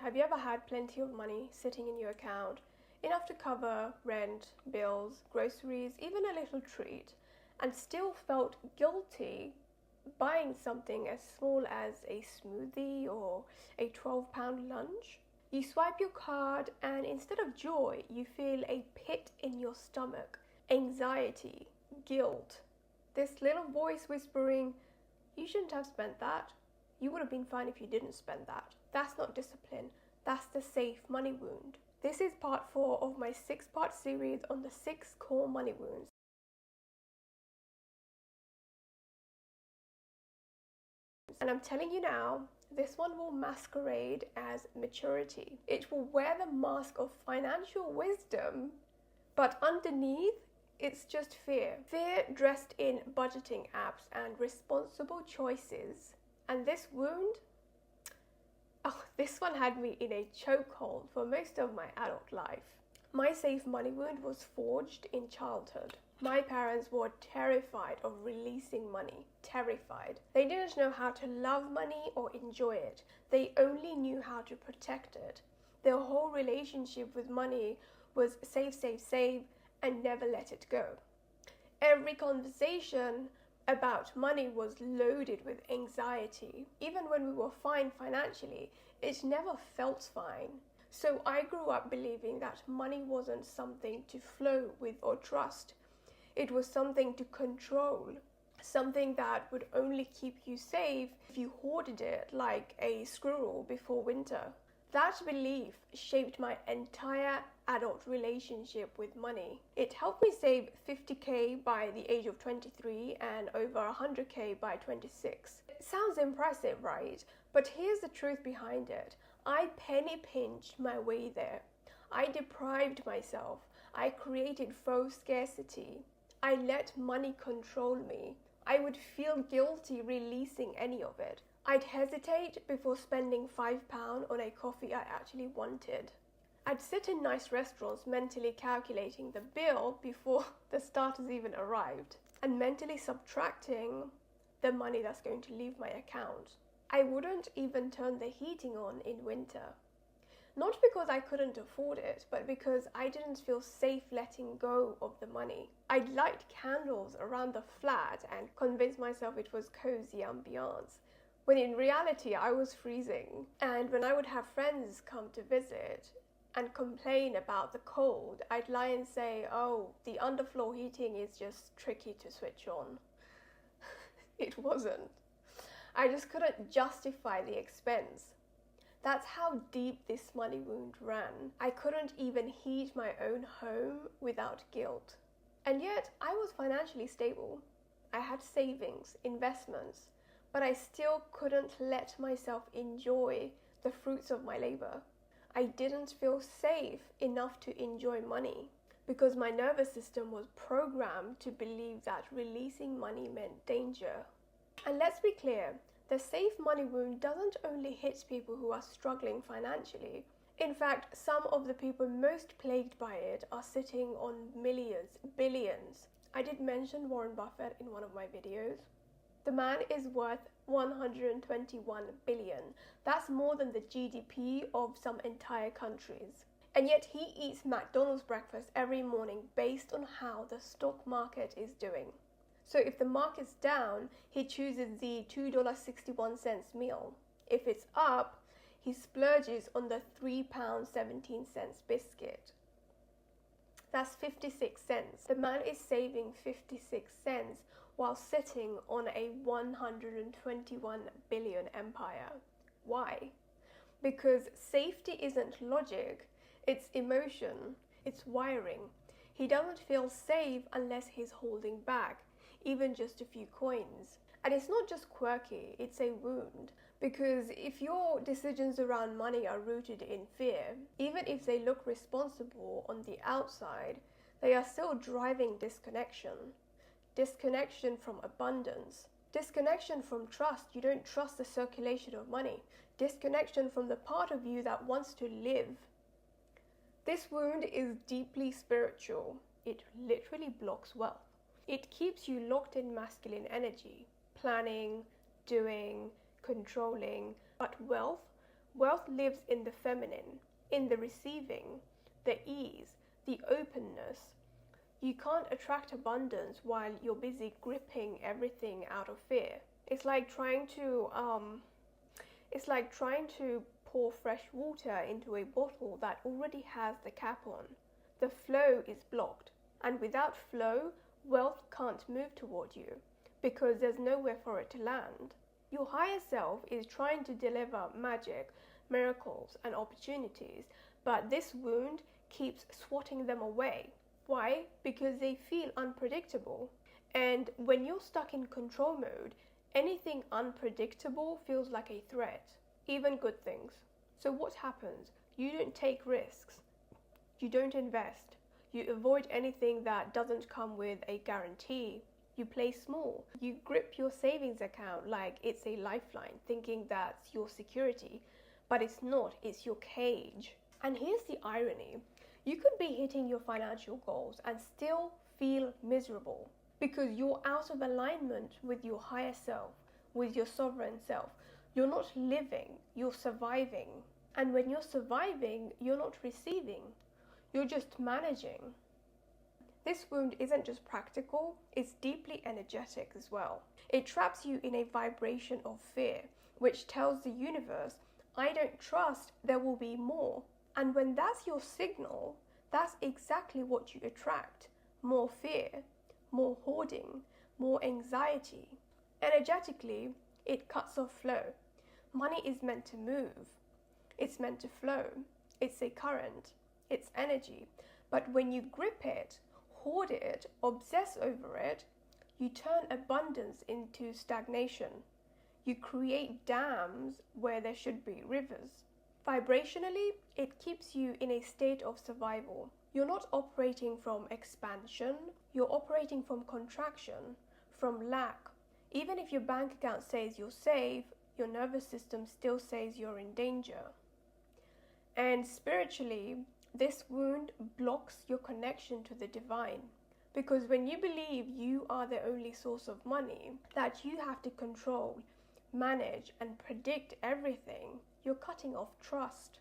have you ever had plenty of money sitting in your account, enough to cover rent, bills, groceries, even a little treat, and still felt guilty buying something as small as a smoothie or a £12 lunch? You swipe your card and instead of joy, you feel a pit in your stomach, anxiety, guilt. This little voice whispering, you shouldn't have spent that. You would have been fine if you didn't spend that. That's not discipline. That's the safe money wound. This is part 4 of my 6-part series on the 6 core money wounds. And I'm telling you now, this one will masquerade as maturity. It will wear the mask of financial wisdom, but underneath, it's just fear. Fear dressed in budgeting apps and responsible choices. And this wound, this one had me in a chokehold for most of my adult life. My safe money wound was forged in childhood. My parents were terrified of releasing money. Terrified. They didn't know how to love money or enjoy it. They only knew how to protect it. Their whole relationship with money was save, save, save, and never let it go. Every conversation about money was loaded with anxiety. Even when we were fine financially, it never felt fine. So I grew up believing that money wasn't something to flow with or trust. It was something to control, something that would only keep you safe if you hoarded it like a squirrel before winter. That belief shaped my entire adult relationship with money. It helped me save 50k by the age of 23 and over 100k by 26. It sounds impressive, right? But here's the truth behind it. I penny pinched my way there. I deprived myself. I created faux scarcity. I let money control me. I would feel guilty releasing any of it. I'd hesitate before spending £5 on a coffee I actually wanted. I'd sit in nice restaurants mentally calculating the bill before the starters even arrived and mentally subtracting the money that's going to leave my account. I wouldn't even turn the heating on in winter. Not because I couldn't afford it, but because I didn't feel safe letting go of the money. I'd light candles around the flat and convince myself it was cozy ambiance, when in reality I was freezing. And when I would have friends come to visit and complain about the cold, I'd lie and say, oh, the underfloor heating is just tricky to switch on. It wasn't. I just couldn't justify the expense. That's how deep this money wound ran. I couldn't even heat my own home without guilt. And yet, I was financially stable. I had savings, investments, but I still couldn't let myself enjoy the fruits of my labor. I didn't feel safe enough to enjoy money because my nervous system was programmed to believe that releasing money meant danger. And let's be clear, the safe money wound doesn't only hit people who are struggling financially. In fact, some of the people most plagued by it are sitting on millions, billions. I did mention Warren Buffett in one of my videos. The man is worth 121 billion. That's more than the GDP of some entire countries. And yet he eats McDonald's breakfast every morning based on how the stock market is doing. So if the market's down, he chooses the $2.61 meal. If it's up, he splurges on the £3.17 biscuit. That's 56 cents. The man is saving 56 cents while sitting on a 121 billion empire. Why? Because safety isn't logic, it's emotion, it's wiring. He doesn't feel safe unless he's holding back, even just a few coins. And it's not just quirky, it's a wound. Because if your decisions around money are rooted in fear, even if they look responsible on the outside, they are still driving disconnection. Disconnection from abundance. Disconnection from trust. You don't trust the circulation of money. Disconnection from the part of you that wants to live. This wound is deeply spiritual. It literally blocks wealth. It keeps you locked in masculine energy, planning, doing, controlling. But wealth Wealth lives in the feminine, in the receiving, the ease, the openness. You can't attract abundance while you're busy gripping everything out of fear. It's like trying to pour fresh water into a bottle that already has the cap on. The flow is blocked, and without flow, wealth can't move toward you because there's nowhere for it to land. Your higher self is trying to deliver magic, miracles, and opportunities, but this wound keeps swatting them away. Why? Because they feel unpredictable. And when you're stuck in control mode, anything unpredictable feels like a threat, even good things. So what happens? You don't take risks. You don't invest. You avoid anything that doesn't come with a guarantee. You play small. You grip your savings account like it's a lifeline, thinking that's your security. But it's not, it's your cage. And here's the irony. You could be hitting your financial goals and still feel miserable because you're out of alignment with your higher self, with your sovereign self. You're not living, you're surviving. And when you're surviving, you're not receiving. You're just managing. This wound isn't just practical, it's deeply energetic as well. It traps you in a vibration of fear, which tells the universe, I don't trust there will be more. And when that's your signal, that's exactly what you attract. More fear, more hoarding, more anxiety. Energetically, it cuts off flow. Money is meant to move. It's meant to flow. It's a current. It's energy. But when you grip it, hoard it, obsess over it, you turn abundance into stagnation. You create dams where there should be rivers. Vibrationally, it keeps you in a state of survival. You're not operating from expansion, you're operating from contraction, from lack. Even if your bank account says you're safe, your nervous system still says you're in danger. And spiritually, this wound blocks your connection to the divine. Because when you believe you are the only source of money, that you have to control, manage, and predict everything, you're cutting off trust.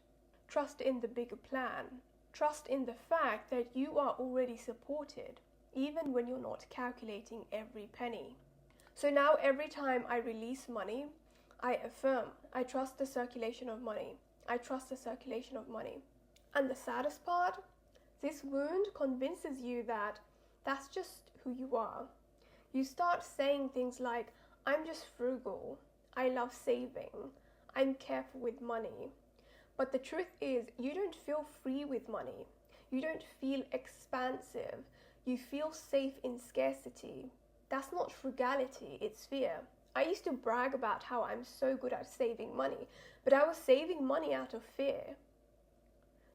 Trust in the bigger plan. Trust in the fact that you are already supported, even when you're not calculating every penny. So now every time I release money, I affirm, I trust the circulation of money. I trust the circulation of money. And the saddest part, this wound convinces you that that's just who you are. You start saying things like, I'm just frugal, I love saving, I'm careful with money. But the truth is, you don't feel free with money. You don't feel expansive. You feel safe in scarcity. That's not frugality, it's fear. I used to brag about how I'm so good at saving money, but I was saving money out of fear,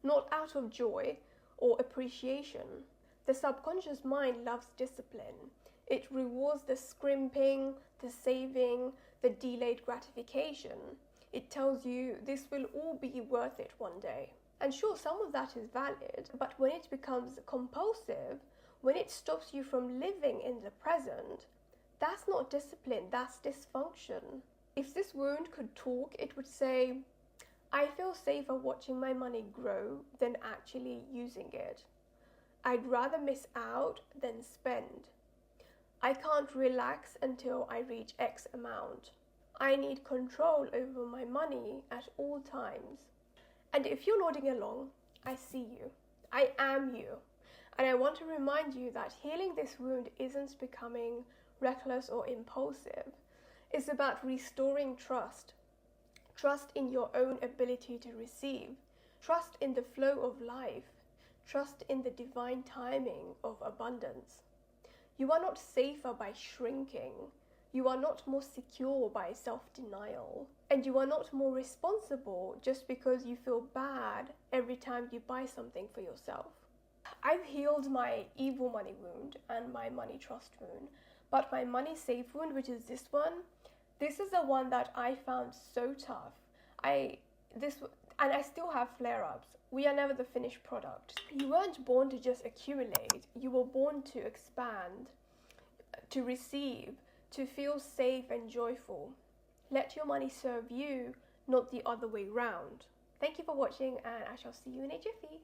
not out of joy or appreciation. The subconscious mind loves discipline. It rewards the scrimping, the saving, the delayed gratification. It tells you this will all be worth it one day. And sure, some of that is valid, but when it becomes compulsive, when it stops you from living in the present, that's not discipline, that's dysfunction. If this wound could talk, it would say, I feel safer watching my money grow than actually using it. I'd rather miss out than spend. I can't relax until I reach X amount. I need control over my money at all times. And if you're nodding along, I see you. I am you. And I want to remind you that healing this wound isn't becoming reckless or impulsive. It's about restoring trust. Trust in your own ability to receive. Trust in the flow of life. Trust in the divine timing of abundance. You are not safer by shrinking. You are not more secure by self-denial. And you are not more responsible just because you feel bad every time you buy something for yourself. I've healed my evil money wound and my money trust wound, but my money safe wound, which is this is the one that I found so tough. And I still have flare-ups. We are never the finished product. You weren't born to just accumulate. You were born to expand, to receive, to feel safe and joyful. Let your money serve you, not the other way round. Thank you for watching, and I shall see you in a jiffy.